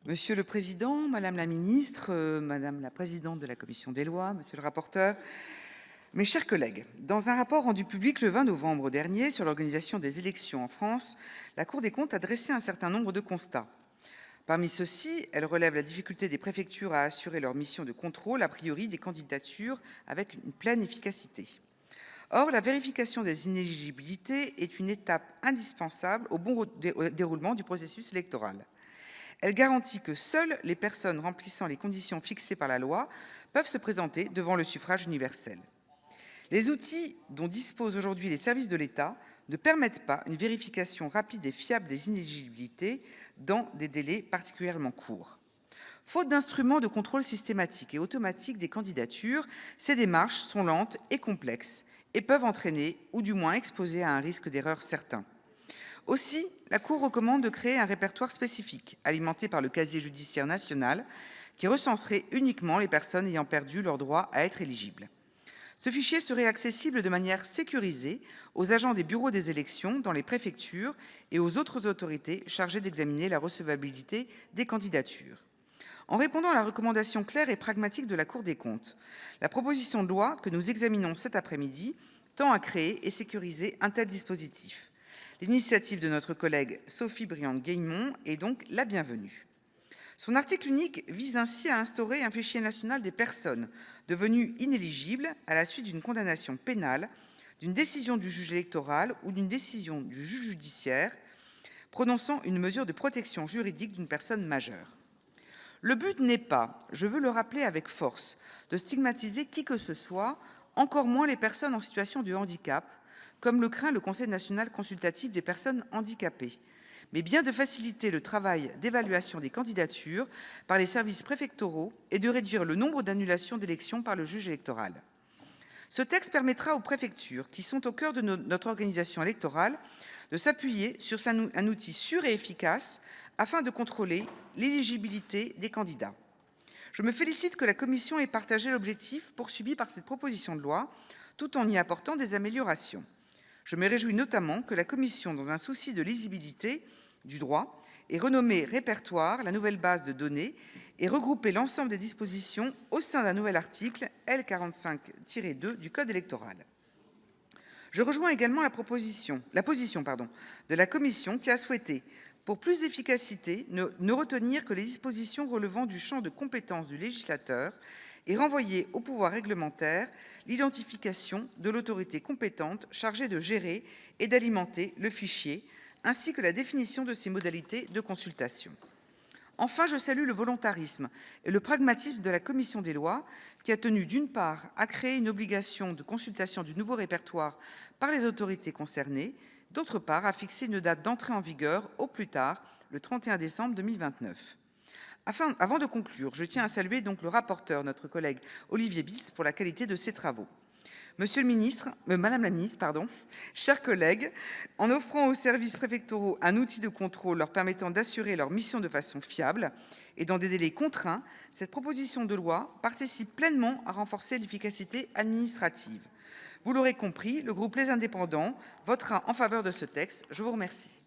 Monsieur le président, madame la ministre, madame la présidente de la commission des lois, monsieur le rapporteur, mes chers collègues, dans un rapport rendu public le 20 novembre dernier sur l'organisation des élections en France, la Cour des comptes a dressé un certain nombre de constats. Parmi ceux-ci, elle relève la difficulté des préfectures à assurer leur mission de contrôle a priori des candidatures avec une pleine efficacité. Or, la vérification des inéligibilités est une étape indispensable au bon déroulement du processus électoral. Elle garantit que seules les personnes remplissant les conditions fixées par la loi peuvent se présenter devant le suffrage universel. Les outils dont disposent aujourd'hui les services de l'État ne permettent pas une vérification rapide et fiable des inéligibilités dans des délais particulièrement courts. Faute d'instruments de contrôle systématique et automatique des candidatures, ces démarches sont lentes et complexes et peuvent entraîner, ou du moins exposer à un risque d'erreur certain. Aussi, la Cour recommande de créer un répertoire spécifique, alimenté par le casier judiciaire national, qui recenserait uniquement les personnes ayant perdu leur droit à être éligibles. Ce fichier serait accessible de manière sécurisée aux agents des bureaux des élections dans les préfectures et aux autres autorités chargées d'examiner la recevabilité des candidatures. En répondant à la recommandation claire et pragmatique de la Cour des comptes, la proposition de loi que nous examinons cet après-midi tend à créer et sécuriser un tel dispositif. L'initiative de notre collègue Sophie Briante-Guillemont est donc la bienvenue. Son article unique vise ainsi à instaurer un fichier national des personnes devenues inéligibles à la suite d'une condamnation pénale, d'une décision du juge électoral ou d'une décision du juge judiciaire prononçant une mesure de protection juridique d'une personne majeure. Le but n'est pas, je veux le rappeler avec force, de stigmatiser qui que ce soit, encore moins les personnes en situation de handicap, comme le craint le Conseil national consultatif des personnes handicapées, mais bien de faciliter le travail d'évaluation des candidatures par les services préfectoraux et de réduire le nombre d'annulations d'élections par le juge électoral. Ce texte permettra aux préfectures, qui sont au cœur de notre organisation électorale, de s'appuyer sur un outil sûr et efficace afin de contrôler l'éligibilité des candidats. Je me félicite que la Commission ait partagé l'objectif poursuivi par cette proposition de loi, tout en y apportant des améliorations. Je me réjouis notamment que la Commission, dans un souci de lisibilité du droit, ait renommé répertoire la nouvelle base de données et regroupé l'ensemble des dispositions au sein d'un nouvel article L45-2 du Code électoral. Je rejoins également la position de la Commission qui a souhaité, pour plus d'efficacité, ne retenir que les dispositions relevant du champ de compétence du législateur et renvoyer au pouvoir réglementaire l'identification de l'autorité compétente chargée de gérer et d'alimenter le fichier, ainsi que la définition de ses modalités de consultation. Enfin, je salue le volontarisme et le pragmatisme de la commission des lois, qui a tenu d'une part à créer une obligation de consultation du nouveau répertoire par les autorités concernées, d'autre part à fixer une date d'entrée en vigueur au plus tard le 31 décembre 2029. Avant de conclure, je tiens à saluer donc le rapporteur, notre collègue Olivier Bis, pour la qualité de ses travaux. Madame la ministre, chers collègues, en offrant aux services préfectoraux un outil de contrôle leur permettant d'assurer leur mission de façon fiable et dans des délais contraints, cette proposition de loi participe pleinement à renforcer l'efficacité administrative. Vous l'aurez compris, le groupe Les Indépendants votera en faveur de ce texte. Je vous remercie.